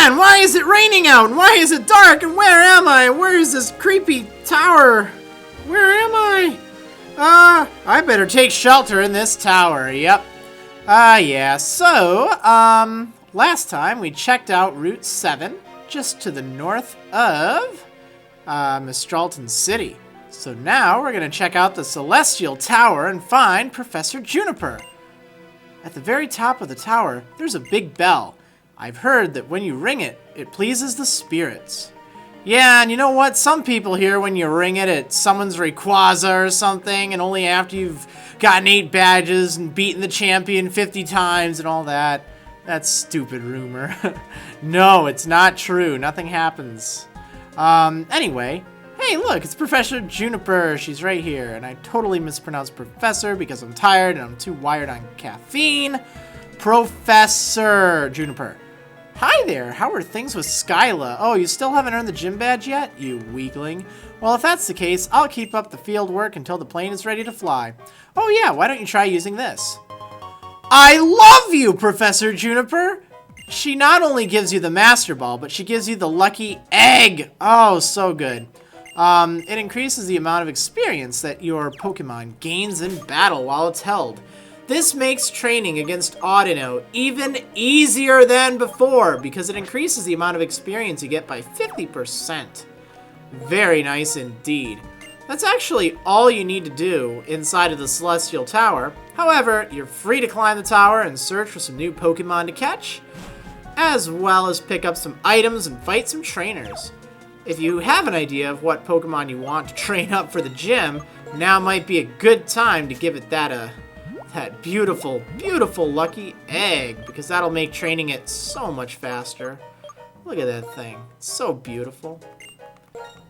man, why is it raining out? And why is it dark? And where am I? Where is this creepy tower? Where am I? I better take shelter in this tower. Yep. Yeah. So, last time we checked out Route 7, just to the north of, Mistralton City. So now we're gonna check out the Celestial Tower and find Professor Juniper. At the very top of the tower, there's a big bell. I've heard that when you ring it, it pleases the spirits. Yeah, and you know what? Some people hear when you ring it, it summons Rayquaza or something, and only after you've gotten 8 badges and beaten the champion 50 times and all that. That's stupid rumor. No, it's not true. Nothing happens. Anyway, hey, look, it's Professor Juniper. She's right here, and I totally mispronounced Professor because I'm tired and I'm too wired on caffeine. Professor Juniper. Hi there, how are things with Skyla? Oh, you still haven't earned the gym badge yet? You weakling. Well, if that's the case, I'll keep up the field work until the plane is ready to fly. Oh yeah, why don't you try using this? I love you, Professor Juniper! She not only gives you the Master Ball, but she gives you the lucky egg! Oh, so good. It increases the amount of experience that your Pokemon gains in battle while it's held. This makes training against Audino even easier than before because it increases the amount of experience you get by 50%. Very nice indeed. That's actually all you need to do inside of the Celestial Tower. However, you're free to climb the tower and search for some new Pokemon to catch, as well as pick up some items and fight some trainers. If you have an idea of what Pokemon you want to train up for the gym, now might be a good time to give it that beautiful, beautiful lucky egg, because that'll make training it so much faster. Look at that thing. It's so beautiful.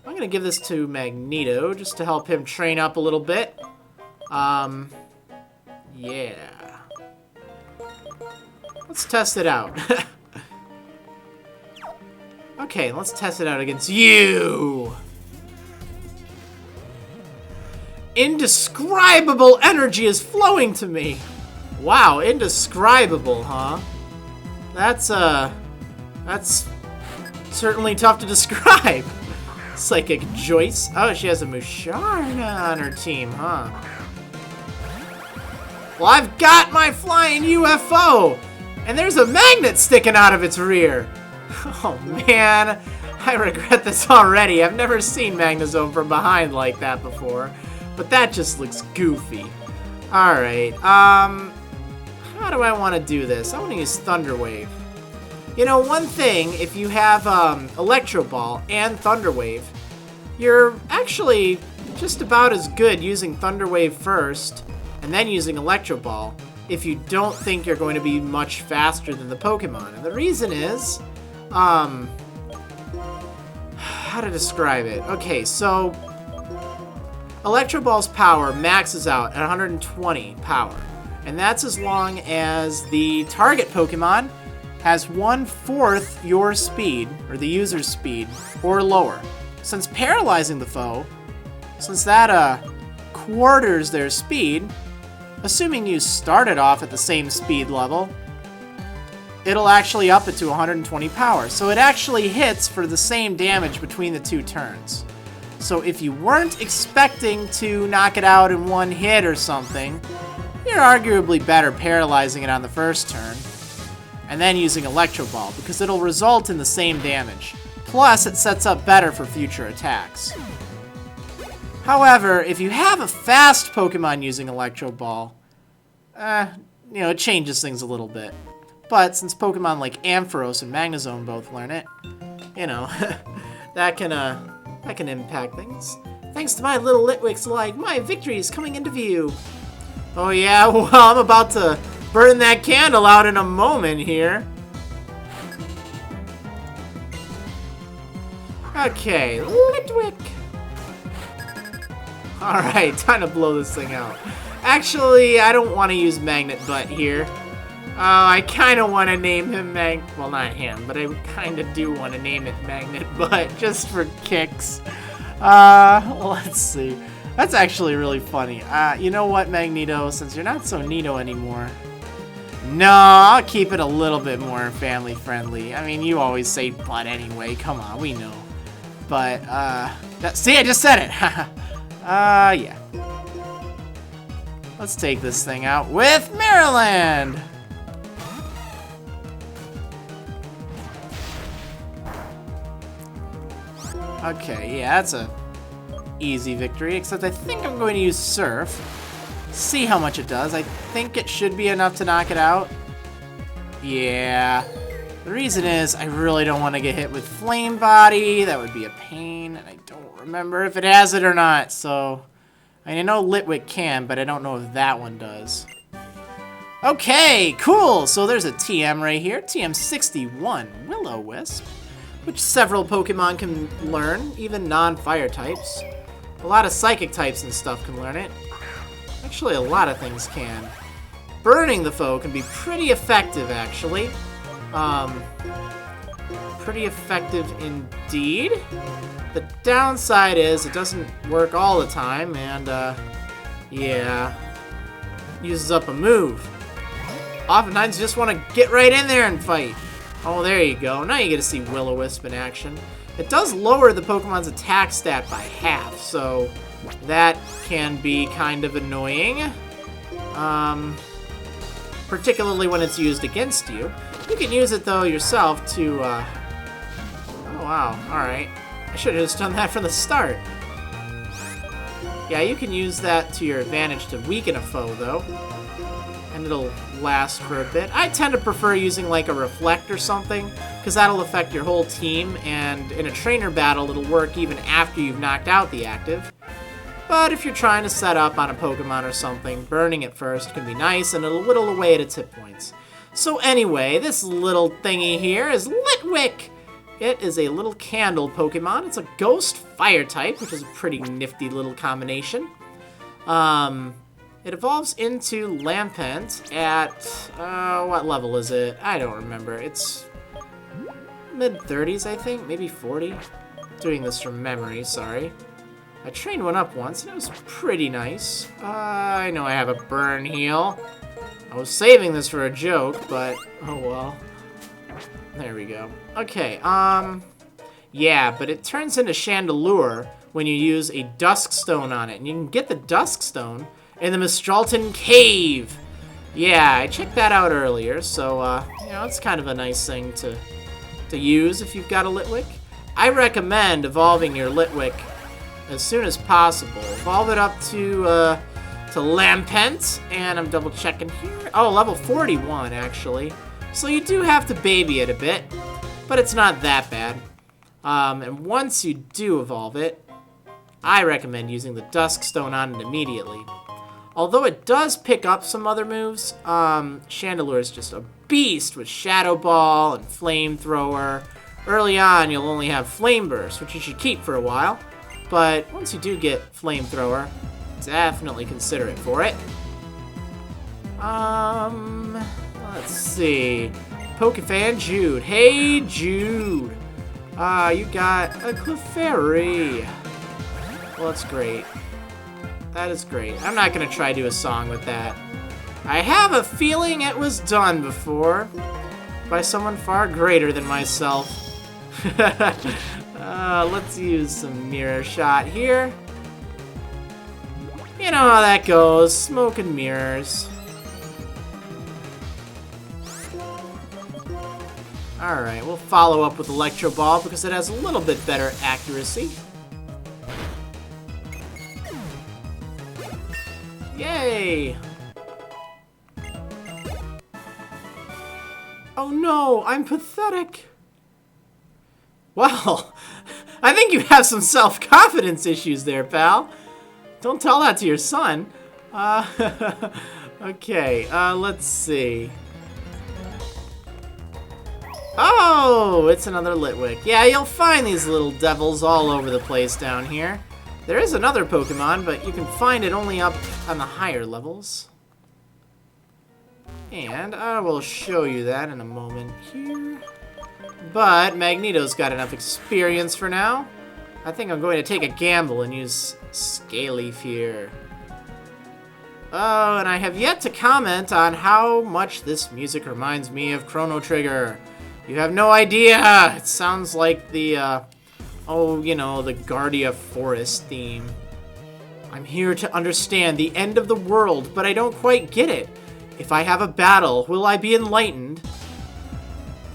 I'm gonna give this to Magneto just to help him train up a little bit. Yeah. Let's test it out. Okay, let's test it out against you! Indescribable energy is flowing to me! Wow, indescribable, huh? That's certainly tough to describe. Psychic Joyce. Oh, she has a Musharna on her team, huh? Well, I've got my flying UFO! And there's a magnet sticking out of its rear! Oh man, I regret this already. I've never seen Magnezone from behind like that before. But that just looks goofy. Alright, how do I want to do this? I want to use Thunder Wave. You know, one thing, if you have Electro Ball and Thunder Wave, you're actually just about as good using Thunder Wave first, and then using Electro Ball, if you don't think you're going to be much faster than the Pokemon. And the reason is, how to describe it? Okay, so Electro Ball's power maxes out at 120 power, and that's as long as the target Pokemon has 1/4 your speed, or the user's speed, or lower. Since paralyzing the foe, since that quarters their speed, assuming you started off at the same speed level, it'll actually up it to 120 power. So it actually hits for the same damage between the 2 turns. So if you weren't expecting to knock it out in one hit or something, you're arguably better paralyzing it on the first turn and then using Electro Ball, because it'll result in the same damage. Plus, it sets up better for future attacks. However, if you have a fast Pokemon using Electro Ball, it changes things a little bit. But since Pokemon like Ampharos and Magnezone both learn it, that can impact things. Thanks to my little Litwicks like, my victory is coming into view. Oh yeah, well, I'm about to burn that candle out in a moment here. Okay, Litwick. Alright, time to blow this thing out. Actually, I don't want to use Magnet Butt here. I kind of want to name him well, not him, but I kind of do want to name it Magnet Butt, just for kicks. Let's see. That's actually really funny. You know what, Magneto, since you're not so neato anymore, No, I'll keep it a little bit more family friendly. I mean, you always say but anyway. Come on, we know. But, see, I just said it. Yeah. Let's take this thing out with Marriland. Okay, yeah, that's a easy victory, except I think I'm going to use Surf. See how much it does. I think it should be enough to knock it out. Yeah. The reason is I really don't want to get hit with Flame Body. That would be a pain, and I don't remember if it has it or not. So, I know Litwick can, but I don't know if that one does. Okay, cool. So there's a TM right here. TM61, Willow Wisp, which several Pokemon can learn, even non-fire types. A lot of psychic types and stuff can learn it. Actually, a lot of things can. Burning the foe can be pretty effective, actually. Pretty effective indeed. The downside is it doesn't work all the time, and, yeah, uses up a move. Oftentimes you just want to get right in there and fight. Oh, there you go. Now you get to see Will-O-Wisp in action. It does lower the Pokemon's attack stat by half, so that can be kind of annoying. Particularly when it's used against you. You can use it, though, yourself to, oh, wow. Alright. I should have just done that from the start. Yeah, you can use that to your advantage to weaken a foe, though. And it'll last for a bit. I tend to prefer using like a Reflect or something, because that'll affect your whole team, and in a trainer battle it'll work even after you've knocked out the active. But if you're trying to set up on a Pokemon or something, burning it first can be nice, and it'll whittle away at its hit points. So anyway, this little thingy here is Litwick! It is a little candle Pokemon. It's a Ghost Fire type, which is a pretty nifty little combination. It evolves into Lampent at, what level is it? I don't remember. It's mid-30s, I think, maybe 40. Doing this from memory, sorry. I trained one up once, and it was pretty nice. I know I have a burn heal. I was saving this for a joke, but oh well. There we go. Okay, yeah, but it turns into Chandelure when you use a Dusk Stone on it, and you can get the Dusk Stone in the Mistralton Cave. Yeah, I checked that out earlier, so, you know, it's kind of a nice thing to use if you've got a Litwick. I recommend evolving your Litwick as soon as possible. Evolve it up to Lampent, and I'm double checking here. Oh, level 41, actually. So you do have to baby it a bit, but it's not that bad. And once you do evolve it, I recommend using the Dusk Stone on it immediately. Although it does pick up some other moves, Chandelure is just a beast with Shadow Ball and Flamethrower. Early on, you'll only have Flame Burst, which you should keep for a while. But once you do get Flamethrower, definitely consider it for it. Let's see. Pokefan Jude. Hey, Jude. You got a Clefairy. Well, that's great. That is great. I'm not going to try to do a song with that. I have a feeling it was done before by someone far greater than myself. Let's use some Mirror Shot here. You know how that goes. Smoke and mirrors. Alright, we'll follow up with Electro Ball because it has a little bit better accuracy. Yay! Oh no, I'm pathetic. Well, I think you have some self-confidence issues there, pal. Don't tell that to your son. Okay, let's see. Oh, it's another Litwick. Yeah, you'll find these little devils all over the place down here. There is another Pokemon, but you can find it only up on the higher levels. And I will show you that in a moment here. But Magneto's got enough experience for now. I think I'm going to take a gamble and use Scalyf here. Oh, and I have yet to comment on how much this music reminds me of Chrono Trigger. You have no idea. It sounds like the, oh, you know, the Guardia Forest theme. I'm here to understand the end of the world, but I don't quite get it. If I have a battle, will I be enlightened?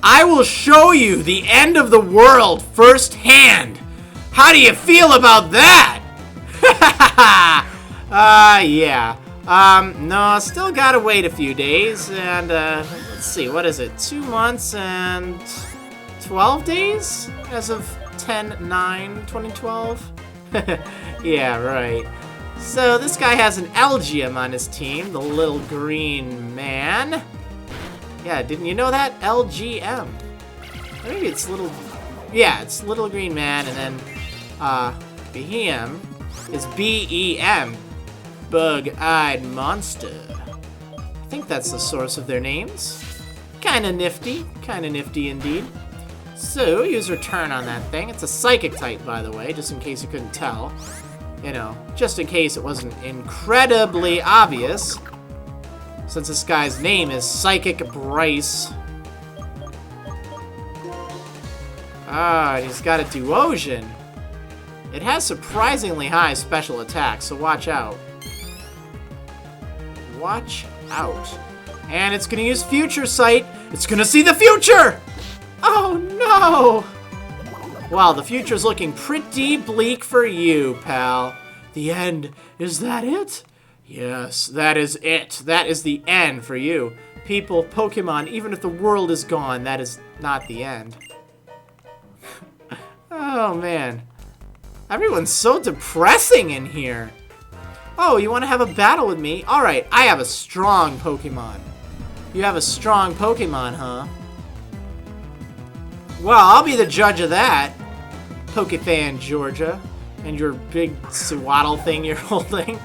I will show you the end of the world firsthand. How do you feel about that? Yeah. No, still gotta wait a few days, and, let's see, what is it? 2 months and 12 days? As of 10/9/2012? Yeah, right. So, this guy has an Elgium on his team, the little green man. Yeah, didn't you know that? LGM. Maybe it's little... Yeah, it's little green man, and then, Behem is BEM. Bug-eyed monster. I think that's the source of their names. Kinda nifty indeed. So, use return on that thing. It's a psychic type, by the way, just in case you couldn't tell. You know, just in case it wasn't incredibly obvious. Since this guy's name is Psychic Bryce. Ah, he's got a Duosion. It has surprisingly high special attacks, so watch out. Watch out. And it's gonna use Future Sight. It's gonna see the future! Oh no! Wow, the future's looking pretty bleak for you, pal. The end. Is that it? Yes, that is it. That is the end for you. People, Pokemon, even if the world is gone, that is not the end. Oh, man. Everyone's so depressing in here. Oh, you want to have a battle with me? Alright, I have a strong Pokemon. You have a strong Pokemon, huh? Well, I'll be the judge of that. Pokefan Georgia. And your big swaddle thing you're holding.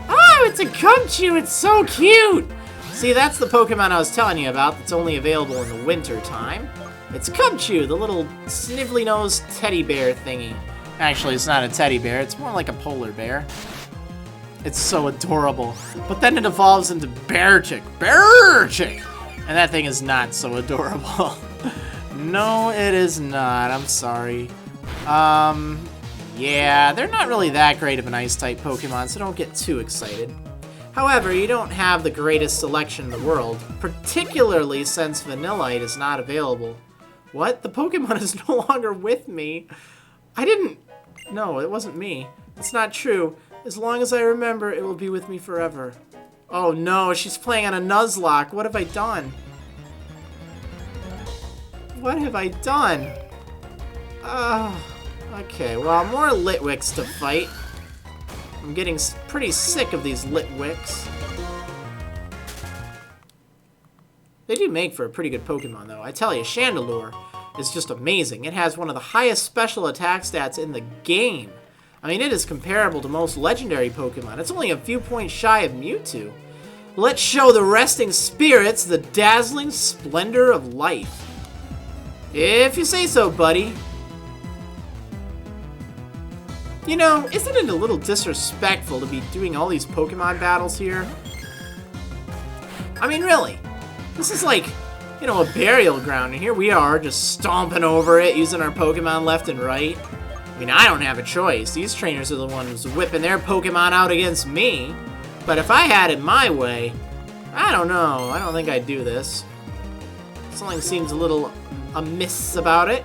Oh, it's a Cumchoo! It's so cute! See, that's the Pokemon I was telling you about that's only available in the winter time. It's Cumchoo, the little snivelly-nosed teddy bear thingy. Actually, it's not a teddy bear. It's more like a polar bear. It's so adorable. But then it evolves into Bearchick. Bearchick! And that thing is not so adorable. No, it is not. I'm sorry. Yeah, they're not really that great of an Ice-type Pokemon, so don't get too excited. However, you don't have the greatest selection in the world, particularly since Vanillite is not available. What? The Pokemon is no longer with me? I didn't... No, it wasn't me. It's not true. As long as I remember, it will be with me forever. Oh no, she's playing on a Nuzlocke. What have I done? What have I done? Okay, well, more Litwicks to fight. I'm getting pretty sick of these Litwicks. They do make for a pretty good Pokemon, though. I tell you, Chandelure is just amazing. It has one of the highest special attack stats in the game. I mean, it is comparable to most legendary Pokemon. It's only a few points shy of Mewtwo. Let's show the resting spirits the dazzling splendor of life. If you say so, buddy. You know, isn't it a little disrespectful to be doing all these Pokemon battles here? I mean, really. This is like, you know, a burial ground, and here we are, just stomping over it, using our Pokemon left and right. I mean, I don't have a choice. These trainers are the ones whipping their Pokemon out against me. But if I had it my way, I don't know. I don't think I'd do this. Something seems a little amiss about it.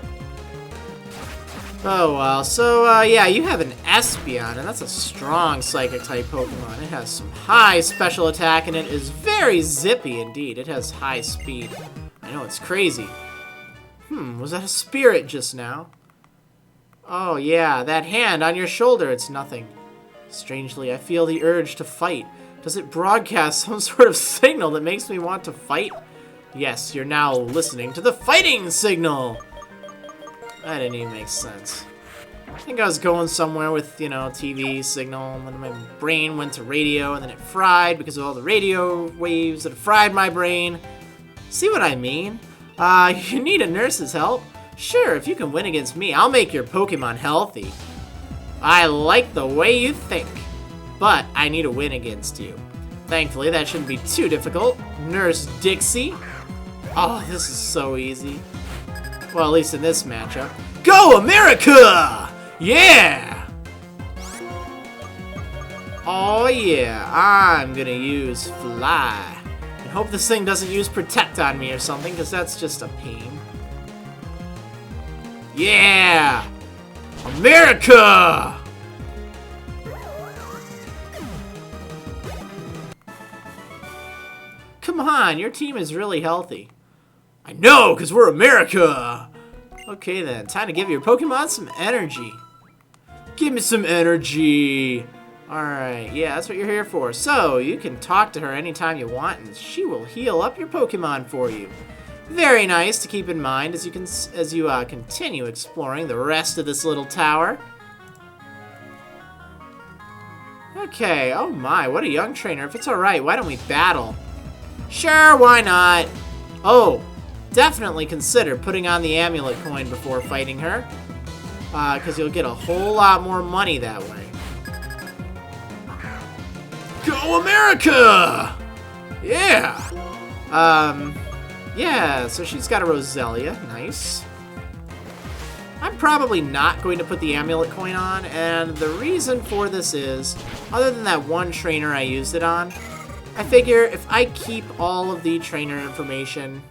Oh, well. So, yeah, you have an Espeon, and that's a strong Psychic-type Pokemon. It has some high special attack, and it is very zippy indeed. It has high speed. I know, it's crazy. Was that a spirit just now? Oh, yeah, that hand on your shoulder, it's nothing. Strangely, I feel the urge to fight. Does it broadcast some sort of signal that makes me want to fight? Yes, you're now listening to the fighting signal! That didn't even make sense. I think I was going somewhere with, you know, TV signal, and then my brain went to radio, and then it fried because of all the radio waves that fried my brain. See what I mean? You need a nurse's help? Sure, if you can win against me, I'll make your Pokemon healthy. I like the way you think, but I need a win against you. Thankfully, that shouldn't be too difficult. Nurse Dixie. Oh, this is so easy. Well, at least in this matchup. Go America! Yeah! Oh yeah, I'm gonna use Fly. And hope this thing doesn't use Protect on me or something, because that's just a pain. Yeah! America! Come on, your team is really healthy. I know, because we're America! Okay then, time to give your Pokemon some energy. Give me some energy! Alright, yeah, that's what you're here for. So, you can talk to her anytime you want, and she will heal up your Pokemon for you. Very nice to keep in mind as you continue exploring the rest of this little tower. Okay, oh my, what a young trainer. If it's alright, why don't we battle? Sure, why not? Oh, definitely consider putting on the amulet coin before fighting her. Because you'll get a whole lot more money that way. Go America! Yeah! Yeah, so she's got a Roselia. Nice. I'm probably not going to put the amulet coin on, and the reason for this is, other than that one trainer I used it on, I figure if I keep all of the trainer information,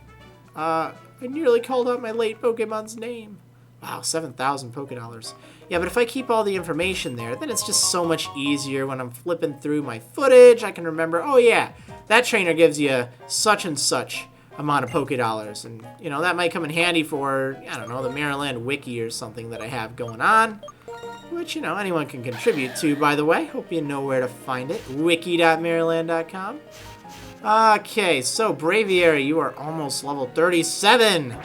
I nearly called out my late Pokemon's name. Wow, 7,000 Pokédollars. Yeah, but if I keep all the information there, then it's just so much easier when I'm flipping through my footage. I can remember, oh yeah, that trainer gives you such and such amount of Pokédollars. And, you know, that might come in handy for, I don't know, the Marriland wiki or something that I have going on. Which, you know, anyone can contribute to, by the way. Hope you know where to find it. wiki.marriland.com. Okay, so Braviary, you are almost level 37.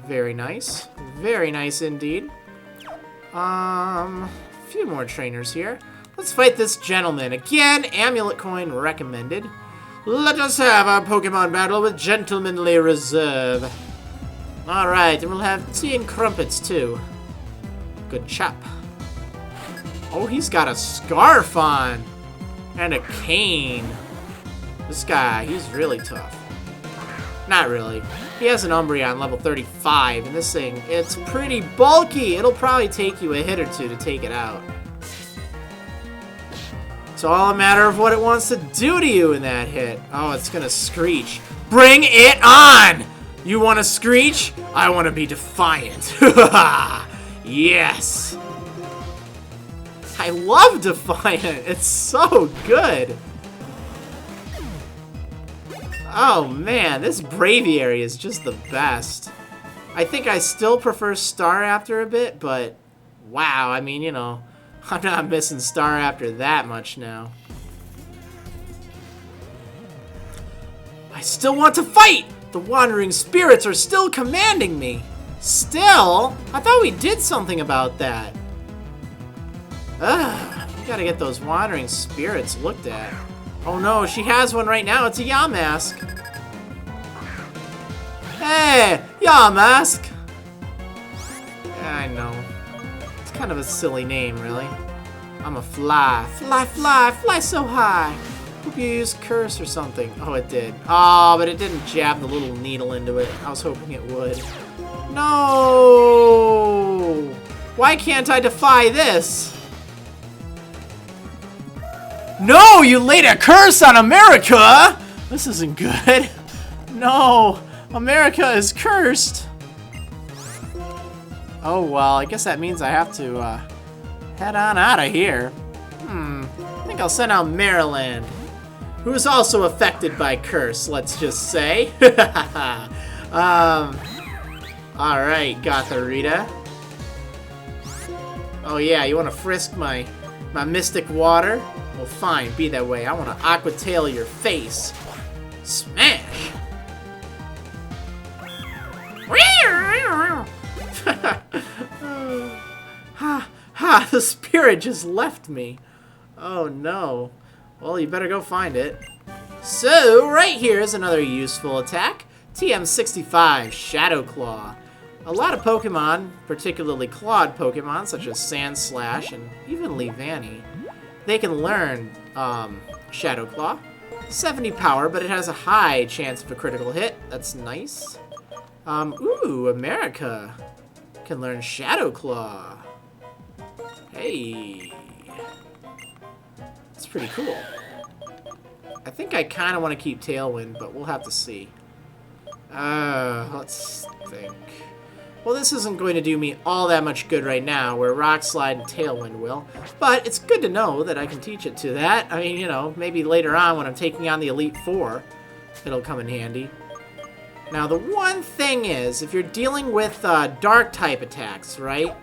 Very nice. Very nice indeed. A few more trainers here. Let's fight this gentleman. Again, amulet coin recommended. Let us have our Pokemon battle with gentlemanly reserve. Alright, and we'll have tea and crumpets too. Good chap. Oh, he's got a scarf on. And a cane. This guy, he's really tough. Not really. He has an Umbreon level 35, and this thing, it's pretty bulky. It'll probably take you a hit or two to take it out. It's all a matter of what it wants to do to you in that hit. Oh, it's gonna screech. Bring it on! You want to screech? I want to be defiant. Yes! I love Defiant. It's so good. Oh man, this Braviary is just the best. I think I still prefer Staraptor a bit, but wow, I mean, you know, I'm not missing Staraptor that much now. I still want to fight! The Wandering Spirits are still commanding me. Still? I thought we did something about that. Ugh, we gotta get those Wandering Spirits looked at. Oh no, she has one right now. It's a Yamask. Hey, Yamask! Yeah, I know. It's kind of a silly name, really. I'm a fly. Fly, fly, fly so high. Hope you used Curse or something. Oh, it did. Oh, but it didn't jab the little needle into it. I was hoping it would. No! Why can't I defy this? No, you laid a curse on America! This isn't good. No, America is cursed. Oh, well, I guess that means I have to head on out of here. I think I'll send out Marriland, who is also affected by curse, let's just say. Alright, Gotharita. Oh yeah, you want to frisk my mystic water? Well, fine, be that way. I want to Aqua Tail your face. Smash! Ha, the spirit just left me. Oh no. Well, you better go find it. So, right here is another useful attack. TM65, Shadow Claw. A lot of Pokemon, particularly clawed Pokemon, such as Sandslash and even Leavanny, they can learn Shadow Claw. 70 power, but it has a high chance of a critical hit. That's nice. Ooh, America can learn Shadow Claw. Hey. That's pretty cool. I think I kind of want to keep Tailwind, but we'll have to see. Let's think. Well, this isn't going to do me all that much good right now, where Rock Slide and Tailwind will. But it's good to know that I can teach it to that. I mean, you know, maybe later on when I'm taking on the Elite Four, it'll come in handy. Now, the one thing is, if you're dealing with Dark-type attacks, right?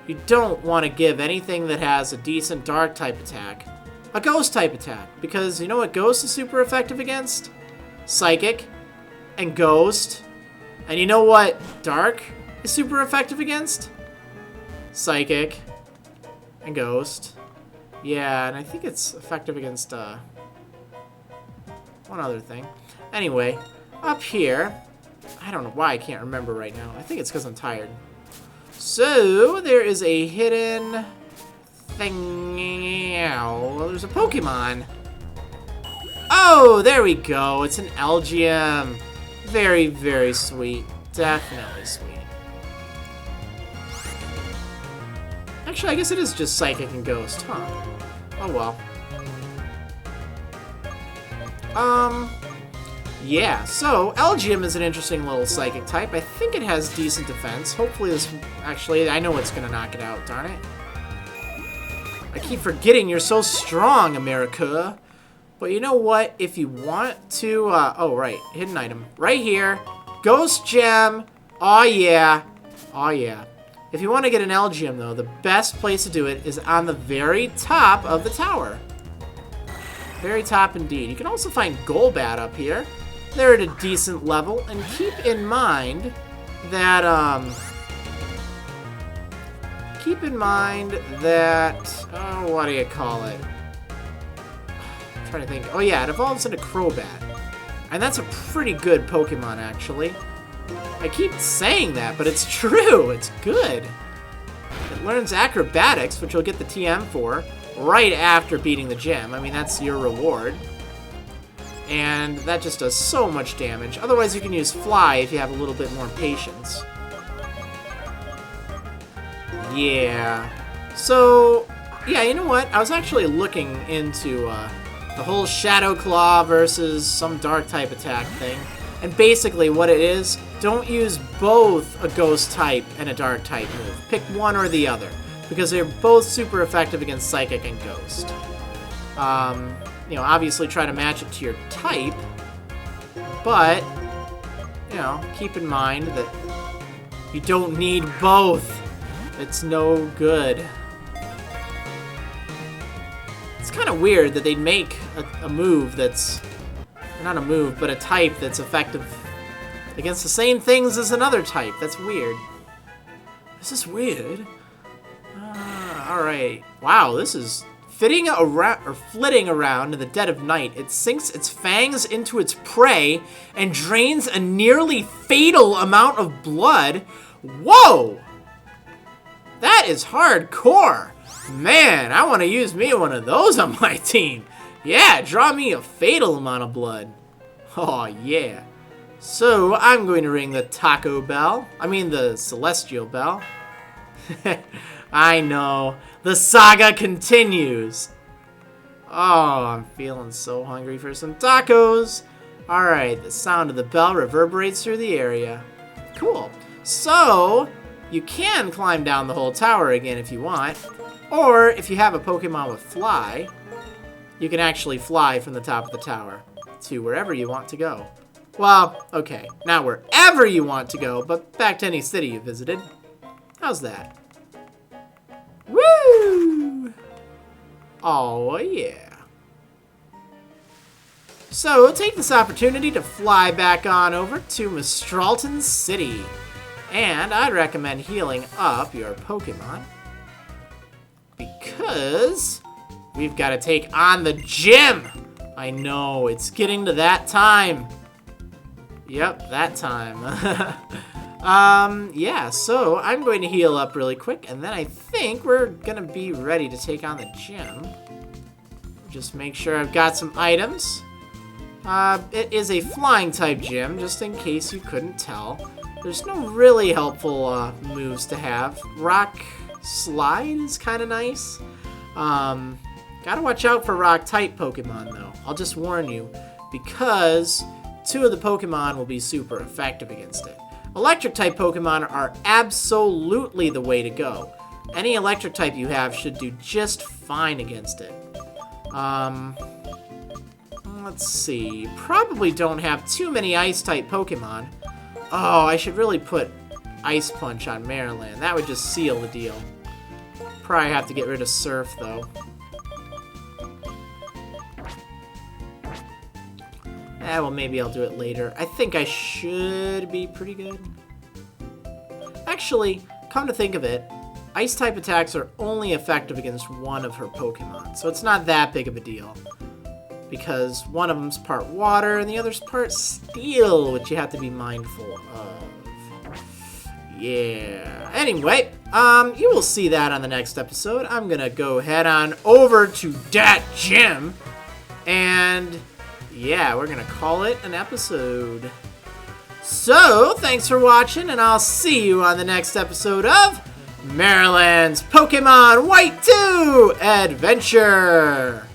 You don't want to give anything that has a decent Dark-type attack a Ghost-type attack. Because you know what Ghost is super effective against? Psychic and Ghost. And you know what Dark is super effective against? Psychic and Ghost. Yeah, and I think it's effective against one other thing. Anyway, up here, I don't know why I can't remember right now. I think it's because I'm tired. So, there is a hidden thing. Well, there's a Pokemon. Oh, there we go. It's an Elgyem. Very, very sweet. Definitely sweet. Actually, I guess it is just Psychic and Ghost, huh? Oh, well. Yeah, so Elgyem is an interesting little Psychic type. I think it has decent defense. Hopefully this... Actually, I know it's gonna knock it out, darn it. I keep forgetting you're so strong, America. But you know what? If you want to... oh, right. Hidden item. Right here. Ghost Gem. Aw, yeah. Aw, yeah. If you want to get an Elgyem, though, the best place to do it is on the very top of the tower. Very top indeed. You can also find Golbat up here. They're at a decent level. And keep in mind that... Keep in mind that... Oh, what do you call it? Trying to think. Oh yeah, it evolves into Crobat. And that's a pretty good Pokemon, actually. I keep saying that, but it's true. It's good. It learns Acrobatics, which you'll get the TM for, right after beating the gym. I mean, that's your reward. And that just does so much damage. Otherwise, you can use Fly if you have a little bit more patience. Yeah. So, yeah, you know what? I was actually looking into... the whole Shadow Claw versus some Dark-type attack thing. And basically what it is, don't use both a Ghost-type and a Dark-type move. Pick one or the other. Because they're both super effective against Psychic and Ghost. You know, obviously try to match it to your type. But, you know, keep in mind that you don't need both. It's no good. It's kind of weird that they'd make a move that's... Not a move, but a type that's effective against the same things as another type. That's weird. This is weird. Alright. Wow, this is... Flitting around in the dead of night, it sinks its fangs into its prey and drains a nearly fatal amount of blood. Whoa! That is hardcore! Man, I want to use me one of those on my team. Yeah, draw me a fatal amount of blood. Oh, yeah. So, I'm going to ring the Taco Bell. I mean, the Celestial Bell. I know. The saga continues. Oh, I'm feeling so hungry for some tacos. Alright, the sound of the bell reverberates through the area. Cool. So, you can climb down the whole tower again if you want. Or, if you have a Pokemon with Fly, you can actually fly from the top of the tower to wherever you want to go. Well, okay, not wherever you want to go, but back to any city you visited. How's that? Woo! Oh, yeah. So, take this opportunity to fly back on over to Mistralton City. And I'd recommend healing up your Pokemon, because we've got to take on the gym. I know, it's getting to that time. Yep, that time. Yeah, so I'm going to heal up really quick, and then I think we're going to be ready to take on the gym. Just make sure I've got some items. It is a flying type gym, just in case you couldn't tell. There's no really helpful moves to have. Rock Slide is kind of nice. Gotta watch out for rock type Pokemon though. I'll just warn you, because 2 of the Pokemon will be super effective against it. Electric type Pokemon are absolutely the way to go. Any electric type you have should do just fine against it. Let's see. Probably don't have too many ice type Pokemon. Oh, I should really put Ice Punch on Marriland. That would just seal the deal. Probably have to get rid of Surf though. Well, maybe I'll do it later. I think I should be pretty good. Actually, come to think of it, Ice-type attacks are only effective against one of her Pokemon, so it's not that big of a deal. Because one of them's part water and the other's part steel, which you have to be mindful of. Yeah. Anyway, you will see that on the next episode. I'm gonna go head on over to that gym, and yeah, we're gonna call it an episode. So, thanks for watching, and I'll see you on the next episode of Marriland's Pokemon White 2 Adventure!